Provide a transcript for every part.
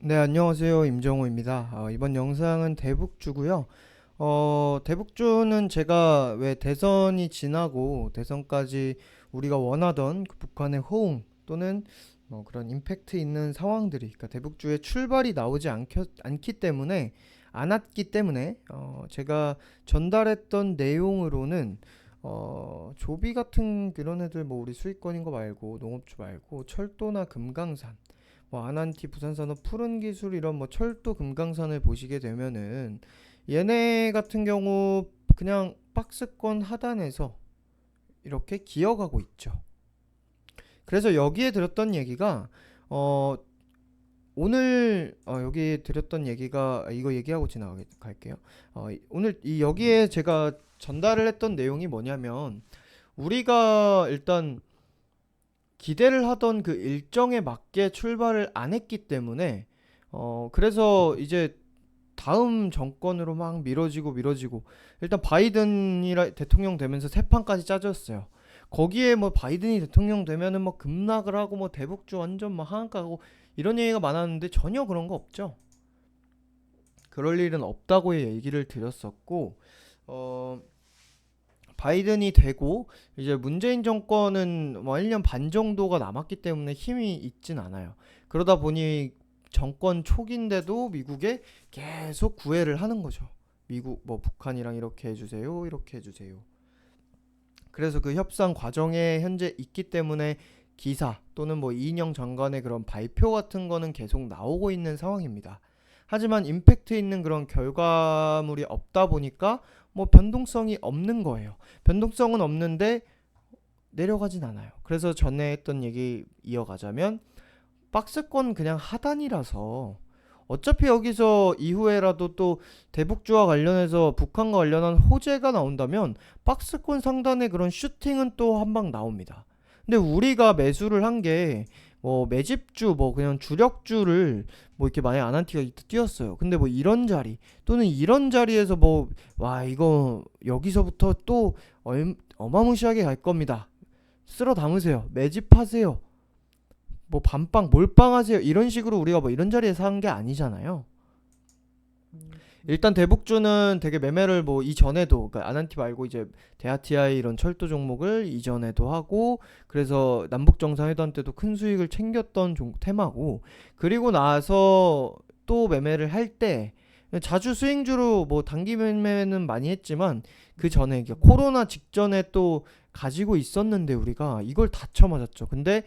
네, 안녕하세요. 임정호입니다. 이번 영상은 대북주고요. 대북주는 제가 왜 대선이 지나고 대선까지 우리가 원하던 그 북한의 호응 또는 뭐 그런 임팩트 있는 상황들이, 그러니까 대북주의 출발이 나오지 않기 때문에, 않았기 때문에, 제가 전달했던 내용으로는 조비 같은 그런 애들, 뭐 우리 수익권인 거 말고 농업주 말고 철도나 금강산, 뭐 아난티, 부산산업, 푸른기술, 이런 뭐 철도 금강산을 보시게 되면은 얘네 같은 경우 그냥 박스권 하단에서 이렇게 기어가고 있죠. 그래서 여기에 들었던 얘기가 어 오늘 여기에 드렸던 얘기가, 이거 얘기하고 지나갈게요. 오늘 이 여기에 제가 전달을 했던 내용이 뭐냐면, 우리가 일단 기대를 하던 그 일정에 맞게 출발을 안 했기 때문에, 그래서 이제 다음 정권으로 막 미뤄지고 일단 바이든이라 대통령 되면서 새 판까지 짜졌어요. 거기에 뭐 바이든이 대통령 되면은 뭐 급락을 하고 뭐 대북주 완전 뭐 하한가고 이런 얘기가 많았는데, 전혀 그런 거 없죠. 그럴 일은 없다고 얘기를 드렸었고, 어 바이든이 되고 이제 문재인 정권은 뭐 1년 반 정도가 남았기 때문에 힘이 있진 않아요. 그러다 보니 정권 초기인데도 미국에 계속 구애를 하는 거죠. 미국 뭐 북한이랑 이렇게 해주세요, 이렇게 해주세요. 그래서 그 협상 과정에 현재 있기 때문에 기사 또는 뭐 이인영 장관의 그런 발표 같은 거는 계속 나오고 있는 상황입니다. 하지만 임팩트 있는 그런 결과물이 없다 보니까 뭐 변동성이 없는 거예요. 변동성은 없는데 내려가진 않아요. 그래서 전에 했던 얘기 이어가자면, 박스권 그냥 하단이라서 어차피 여기서 이후에라도 또 대북주와 관련해서 북한과 관련한 호재가 나온다면 박스권 상단의 그런 슈팅은 또 한 방 나옵니다. 근데 우리가 매수를 한 게 뭐 매집주, 뭐 그냥 주력주를 뭐 이렇게 만약 아난티가 뛰었어요. 근데 뭐 이런 자리 또는 이런 자리에서 뭐 와 이거 여기서부터 또 어마무시하게 갈 겁니다, 쓸어 담으세요, 매집하세요, 뭐 반빵 몰빵 하세요, 이런 식으로 우리가 뭐 이런 자리에서 한 게 아니잖아요. 일단 대북주는 되게 매매를 뭐 이전에도, 그러니까 아난티 말고 이제 대하티아이 이런 철도 종목을 이전에도 하고, 그래서 남북 정상회담 때도 큰 수익을 챙겼던 테마고, 그리고 나서 또 매매를 할 때 자주 스윙주로 뭐 단기 매매는 많이 했지만, 그 전에 코로나 직전에 또 가지고 있었는데 우리가 이걸 다 쳐맞았죠. 근데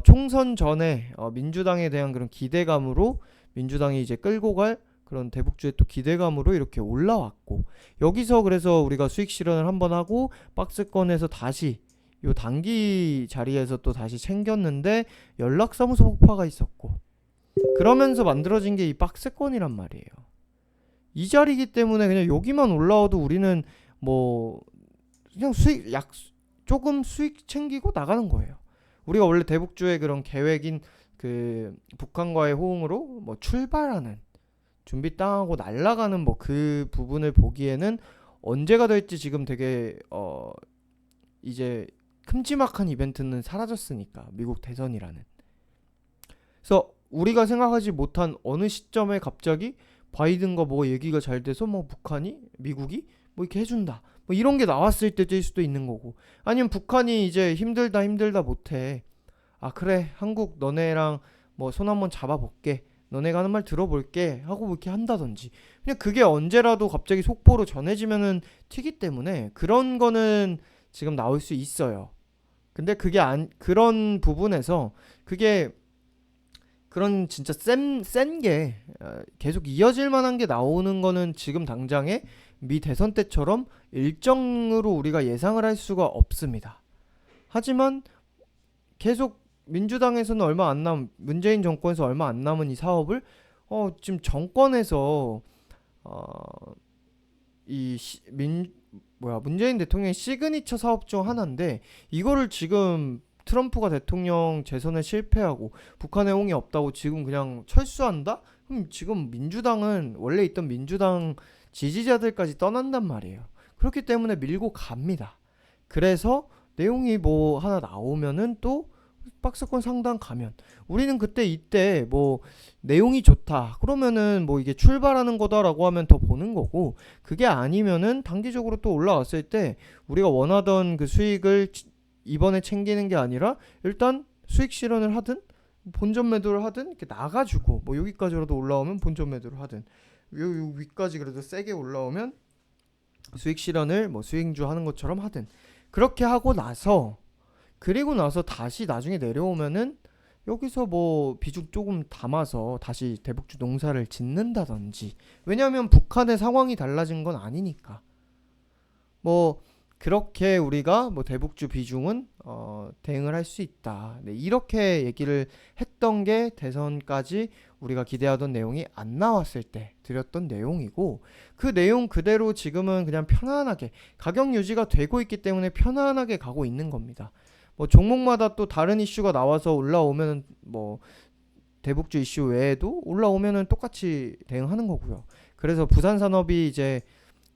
총선 전에 민주당에 대한 그런 기대감으로 민주당이 이제 끌고 갈 그런 대북주의 또 기대감으로 이렇게 올라왔고, 여기서 그래서 우리가 수익 실현을 한번 하고 박스권에서 다시 요 단기 자리에서 또 다시 챙겼는데 연락사무소 폭파가 있었고, 그러면서 만들어진 게 이 박스권이란 말이에요. 이 자리이기 때문에 그냥 여기만 올라와도 우리는 뭐 그냥 수익 조금 수익 챙기고 나가는 거예요. 우리가 원래 대북주의 그런 계획인 그 북한과의 호응으로 뭐 출발하는, 준비 땅하고 날아가는 뭐 그 부분을 보기에는 언제가 될지 지금 되게 이제 큼지막한 이벤트는 사라졌으니까, 미국 대선이라는. 그래서 우리가 생각하지 못한 어느 시점에 갑자기 바이든과 뭐 얘기가 잘 돼서 뭐 북한이, 미국이 뭐 이렇게 해준다, 뭐 이런 게 나왔을 때일 수도 있는 거고, 아니면 북한이 이제 힘들다 못해, 아 그래 한국 너네랑 뭐 손 한번 잡아볼게, 너네가 하는 말 들어볼게 하고 뭐 이렇게 한다든지, 그냥 그게 언제라도 갑자기 속보로 전해지면은 튀기 때문에 그런 거는 지금 나올 수 있어요. 근데 그게 그런 부분에서 그게 그런 진짜 센게 계속 이어질 만한 게 나오는 거는 지금 당장에 미 대선 때처럼 일정으로 우리가 예상을 할 수가 없습니다. 하지만 계속 민주당에서는 얼마 안 남, 문재인 정권에서 얼마 안 남은 이 사업을 지금 정권에서 어, 이 문재인 대통령의 시그니처 사업 중 하나인데, 이거를 지금 트럼프가 대통령 재선에 실패하고 북한에 홍이 없다고 지금 그냥 철수한다? 그럼 지금 민주당은 원래 있던 민주당 지지자들까지 떠난단 말이에요. 그렇기 때문에 밀고 갑니다. 그래서 내용이 뭐 하나 나오면은 또 박스권 상단 가면 우리는 그때 이때 뭐 내용이 좋다 그러면은 뭐 이게 출발하는 거다라고 하면 더 보는 거고, 그게 아니면은 단기적으로 또 올라왔을 때 우리가 원하던 그 수익을 이번에 챙기는 게 아니라 일단 수익 실현을 하든 본전 매도를 하든 이렇게 나가지고, 뭐 여기까지라도 올라오면 본전 매도를 하든 요 위까지 그래도 세게 올라오면 수익 실현을 뭐 수익주 하는 것처럼 하든, 그렇게 하고 나서, 그리고 나서 다시 나중에 내려오면은 여기서 뭐 비중 조금 담아서 다시 대북주 농사를 짓는다든지, 왜냐하면 북한의 상황이 달라진 건 아니니까. 뭐 그렇게 우리가 뭐 대북주 비중은 대응을 할 수 있다. 네, 이렇게 얘기를 했던 게 대선까지 우리가 기대하던 내용이 안 나왔을 때 드렸던 내용이고, 그 내용 그대로 지금은 그냥 편안하게 가격 유지가 되고 있기 때문에 편안하게 가고 있는 겁니다. 뭐 종목마다 또 다른 이슈가 나와서 올라오면 뭐 대북주 이슈 외에도 올라오면은 똑같이 대응하는 거고요. 그래서 부산산업이 이제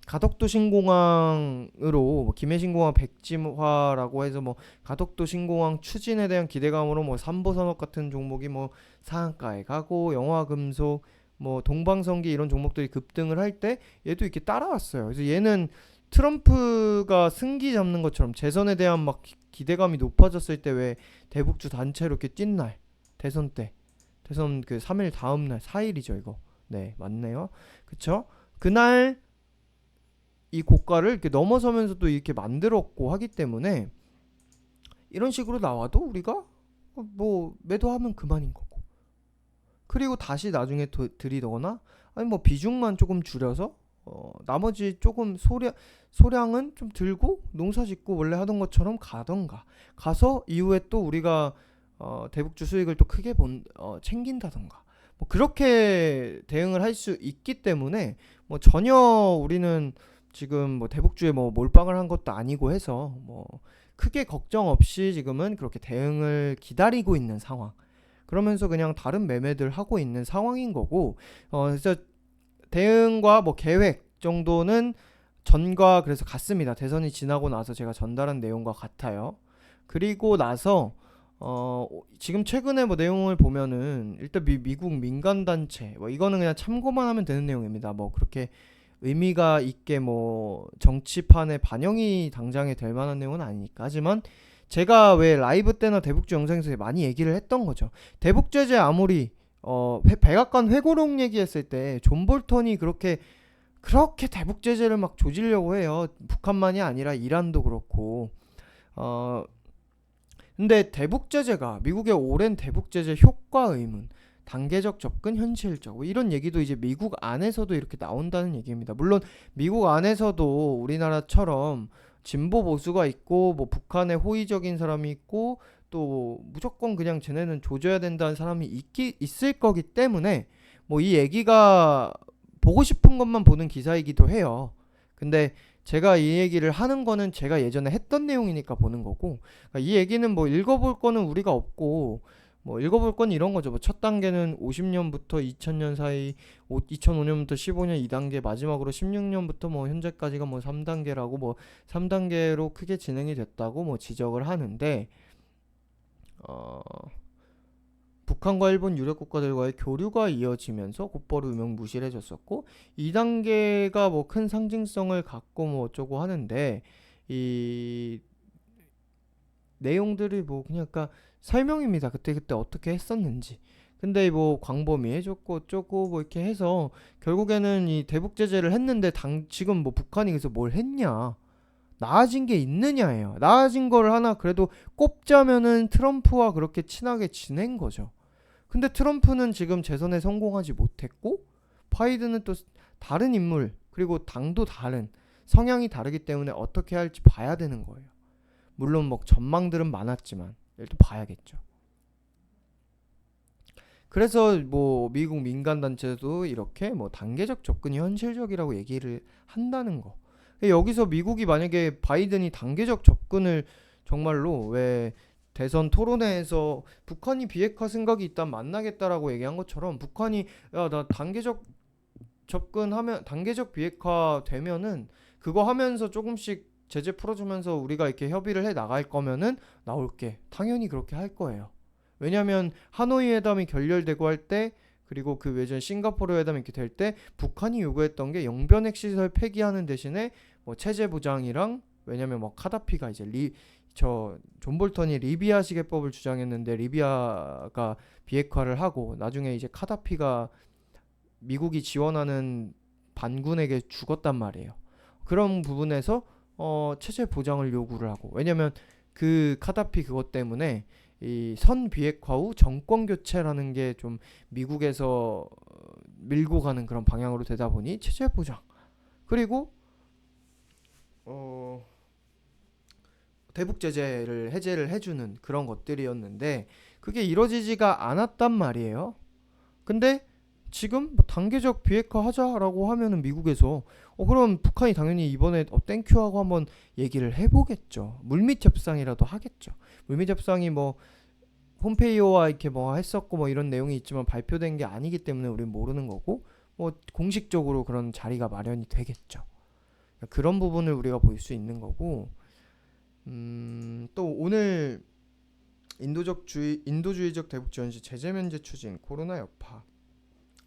가덕도 신공항으로 뭐 김해신공항 백지화라고 해서 뭐 가덕도 신공항 추진에 대한 기대감으로 뭐 삼보산업 같은 종목이 뭐 상한가에 가고, 영화금속 뭐 동방성기 이런 종목들이 급등을 할 때 얘도 이렇게 따라왔어요. 그래서 얘는 트럼프가 승기 잡는 것처럼 재선에 대한 막 기대감이 높아졌을 때 왜 대북주 단체로 이렇게 뛴 날, 대선 때, 대선 그 3일 다음 날 4일이죠 이거. 네, 맞네요. 그쵸? 그날 이 고가를 이렇게 넘어서면서 또 이렇게 만들었고 하기 때문에 이런 식으로 나와도 우리가 뭐 매도하면 그만인 거고, 그리고 다시 나중에 들이거나 아니 뭐 비중만 조금 줄여서 나머지 조금 소량은 좀 들고 농사 짓고 원래 하던 것처럼 가던가, 가서 이후에 또 우리가 대북주 수익을 또 크게 챙긴다던가, 뭐 그렇게 대응을 할 수 있기 때문에 뭐 전혀 우리는 지금 뭐 대북주에 뭐 몰빵을 한 것도 아니고 해서 뭐 크게 걱정 없이 지금은 그렇게 대응을 기다리고 있는 상황. 그러면서 그냥 다른 매매들 하고 있는 상황인 거고, 그래서 대응과 뭐 계획 정도는 전과 그래서 같습니다. 대선이 지나고 나서 제가 전달한 내용과 같아요. 그리고 나서 지금 최근에 뭐 내용을 보면은 일단 미국 민간단체 뭐 이거는 그냥 참고만 하면 되는 내용입니다. 뭐 그렇게 의미가 있게 뭐 정치판에 반영이 당장에 될 만한 내용은 아니니까. 하지만 제가 왜 라이브 때나 대북주 영상에서 많이 얘기를 했던 거죠. 대북 제재 아무리 백악관 회고록 얘기했을 때 존 볼턴이 그렇게 대북 제재를 막 조지려고 해요. 북한만이 아니라 이란도 그렇고. 근데 대북 제재가 미국의 오랜 대북 제재 효과 의문, 단계적 접근, 현실적, 뭐 이런 얘기도 이제 미국 안에서도 이렇게 나온다는 얘기입니다. 물론 미국 안에서도 우리나라처럼 진보 보수가 있고 뭐 북한에 호의적인 사람이 있고 또 무조건 그냥 쟤네는 조져야 된다는 사람이 있을 거기 때문에 뭐 이 얘기가 보고 싶은 것만 보는 기사이기도 해요. 근데 제가 이 얘기를 하는 거는 제가 예전에 했던 내용이니까 보는 거고, 그러니까 이 얘기는 뭐 읽어볼 거는 우리가 없고, 뭐 읽어볼 건 이런 거죠. 뭐 첫 단계는 50년부터 2000년 사이, 2005년부터 15년 2단계, 마지막으로 16년부터 뭐 현재까지가 뭐 3단계라고, 뭐 3단계로 크게 진행이 됐다고 뭐 지적을 하는데, 북한과 일본 유력 국가들과의 교류가 이어지면서 곧바로 유명무실해졌었고, 2단계가 뭐 큰 상징성을 갖고 뭐 어쩌고 하는데, 이 내용들이 뭐 그냥 그러니까 설명입니다. 그때 어떻게 했었는지. 근데 뭐 광범위 해줬고 어쩌고 뭐 이렇게 해서 결국에는 이 대북 제재를 했는데 지금 뭐 북한이 그래서 뭘 했냐, 나아진 게 있느냐예요. 나아진 걸 하나 그래도 꼽자면은 트럼프와 그렇게 친하게 지낸 거죠. 근데 트럼프는 지금 재선에 성공하지 못했고, 바이든은 또 다른 인물, 그리고 당도 다른, 성향이 다르기 때문에 어떻게 할지 봐야 되는 거예요. 물론 뭐 전망들은 많았지만 일단 봐야겠죠. 그래서 뭐 미국 민간 단체도 이렇게 뭐 단계적 접근이 현실적이라고 얘기를 한다는 거. 여기서 미국이 만약에 바이든이 단계적 접근을 정말로 왜 대선 토론회에서 북한이 비핵화 생각이 있다면 만나겠다라고 얘기한 것처럼, 북한이 야 나 단계적 접근하면 단계적 비핵화 되면은 그거 하면서 조금씩 제재 풀어주면서 우리가 이렇게 협의를 해 나갈 거면은 나올게. 당연히 그렇게 할 거예요. 왜냐하면 하노이 회담이 결렬되고 할 때, 그리고 그 외전 싱가포르 회담이 이렇게 될 때 북한이 요구했던 게 영변핵 시설 폐기하는 대신에 뭐 체제 보장이랑, 왜냐면 뭐 카다피가 이제 존 볼턴이 리비아 시계법을 주장했는데 리비아가 비핵화를 하고 나중에 이제 카다피가 미국이 지원하는 반군에게 죽었단 말이에요. 그런 부분에서 체제 보장을 요구를 하고, 왜냐면 그 카다피 그것 때문에 이 선 비핵화 후 정권 교체라는 게 좀 미국에서 밀고 가는 그런 방향으로 되다 보니 체제 보장, 그리고 어 대북 제재를 해제를 해주는 그런 것들이었는데 그게 이루어지지가 않았단 말이에요. 근데 지금 뭐 단계적 비핵화 하자라고 하면은 미국에서 그럼 북한이 당연히 이번에 땡큐 하고 한번 얘기를 해보겠죠. 물밑 협상이라도 하겠죠. 물밑 협상이 뭐 폼페이오와 이렇게 뭐 했었고 뭐 이런 내용이 있지만 발표된 게 아니기 때문에 우리는 모르는 거고, 뭐 공식적으로 그런 자리가 마련이 되겠죠. 그런 부분을 우리가 볼 수 있는 거고, 또 오늘 인도주의적 대북 지원시 제재 면제 추진, 코로나 여파,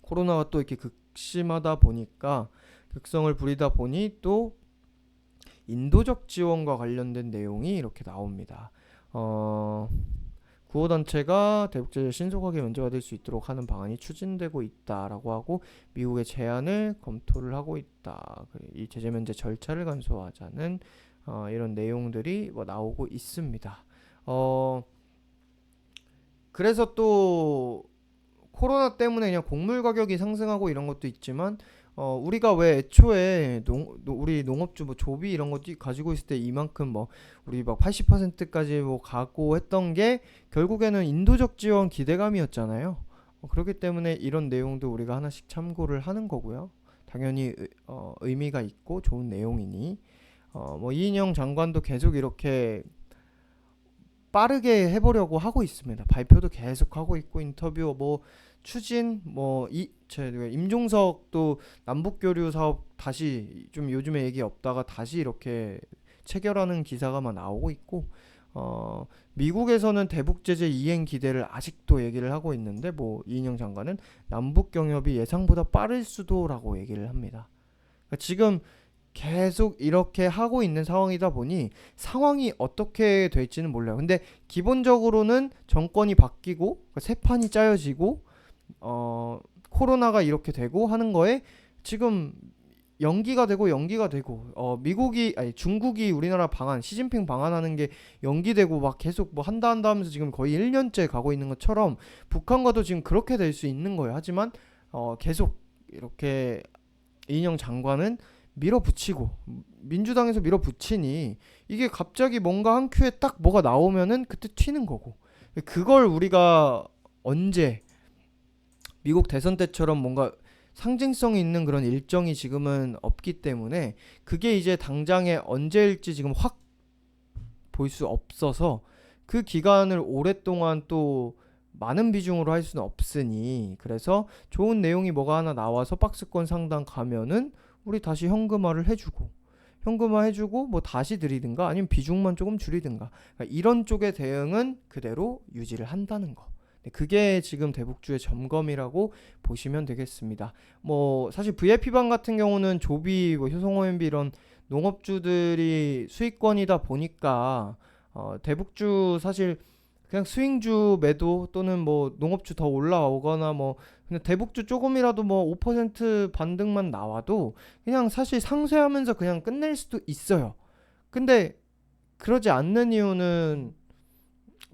코로나가 또 이렇게 극심하다 보니까 극성을 부리다 보니 또 인도적 지원과 관련된 내용이 이렇게 나옵니다. 구호단체가 대북 제재 신속하게 면제받을 수 있도록 하는 방안이 추진되고 있다라고 하고, 미국의 제안을 검토를 하고 있다. 이 제재 면제 절차를 간소화하자는 이런 내용들이 뭐 나오고 있습니다. 그래서 또 코로나 때문에 그냥 곡물 가격이 상승하고 이런 것도 있지만, 우리가 왜 애초에 우리 농업주 뭐 조비 이런 거 가지고 있을 때 이만큼 뭐 우리 막 80%까지 뭐 가고 했던 게 결국에는 인도적 지원 기대감이었잖아요. 그렇기 때문에 이런 내용도 우리가 하나씩 참고를 하는 거고요. 당연히 의미가 있고 좋은 내용이니 뭐 이인영 장관도 계속 이렇게 빠르게 해보려고 하고 있습니다. 발표도 계속 하고 있고, 인터뷰 뭐 추진 뭐 임종석도 남북교류 사업 다시 좀 요즘에 얘기 없다가 다시 이렇게 체결하는 기사가 막 나오고 있고, 미국에서는 대북 제재 이행 기대를 아직도 얘기를 하고 있는데, 뭐 이인영 장관은 남북 경협이 예상보다 빠를 수도라고 얘기를 합니다. 그러니까 지금 계속 이렇게 하고 있는 상황이다 보니 상황이 어떻게 될지는 몰라요. 근데 기본적으로는 정권이 바뀌고 새 판이 짜여지고 코로나가 이렇게 되고 하는 거에 지금 연기가 되고 중국이 우리나라 방안, 시진핑 방안하는 게 연기되고 막 계속 뭐 한다 하면서 지금 거의 1년째 가고 있는 것처럼 북한과도 지금 그렇게 될 수 있는 거예요. 하지만 계속 이렇게 이인영 장관은 밀어붙이고 민주당에서 밀어붙이니 이게 갑자기 뭔가 한 큐에 딱 뭐가 나오면은 그때 튀는 거고, 그걸 우리가 언제 미국 대선 때처럼 뭔가 상징성이 있는 그런 일정이 지금은 없기 때문에 그게 이제 당장에 언제일지 지금 확 볼 수 없어서 그 기간을 오랫동안 또 많은 비중으로 할 수는 없으니, 그래서 좋은 내용이 뭐가 하나 나와서 박스권 상당 가면은 우리 다시 현금화를 해주고 뭐 다시 드리든가 아니면 비중만 조금 줄이든가, 그러니까 이런 쪽의 대응은 그대로 유지를 한다는 거. 그게 지금 대북주의 점검이라고 보시면 되겠습니다. 뭐 사실 VIP방 같은 경우는 조비, 뭐 효성OMB 이런 농업주들이 수익권이다 보니까 대북주 사실 그냥 스윙주 매도 또는 뭐 농업주 더 올라오거나 뭐 그냥 대북주 조금이라도 뭐 5% 반등만 나와도 그냥 사실 상쇄하면서 그냥 끝낼 수도 있어요. 근데 그러지 않는 이유는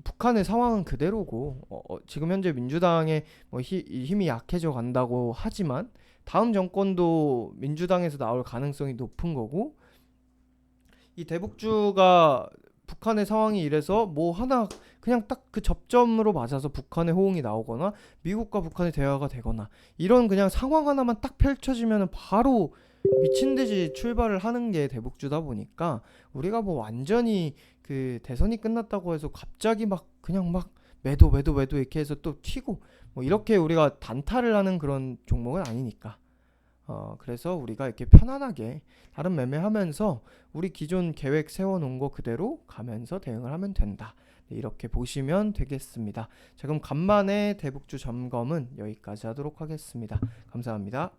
북한의 상황은 그대로고, 지금 현재 민주당의 뭐 힘이 약해져 간다고 하지만 다음 정권도 민주당에서 나올 가능성이 높은 거고, 이 대북주가 북한의 상황이 이래서 뭐 하나 그냥 딱 그 접점으로 맞아서 북한의 호응이 나오거나 미국과 북한의 대화가 되거나 이런 그냥 상황 하나만 딱 펼쳐지면 바로 미친듯이 출발을 하는 게 대북주다 보니까, 우리가 뭐 완전히 그 대선이 끝났다고 해서 갑자기 막 그냥 막 매도 이렇게 해서 또 튀고 뭐 이렇게 우리가 단타를 하는 그런 종목은 아니니까 그래서 우리가 이렇게 편안하게 다른 매매하면서 우리 기존 계획 세워놓은 거 그대로 가면서 대응을 하면 된다. 네, 이렇게 보시면 되겠습니다. 자, 그럼 간만에 대북주 점검은 여기까지 하도록 하겠습니다. 감사합니다.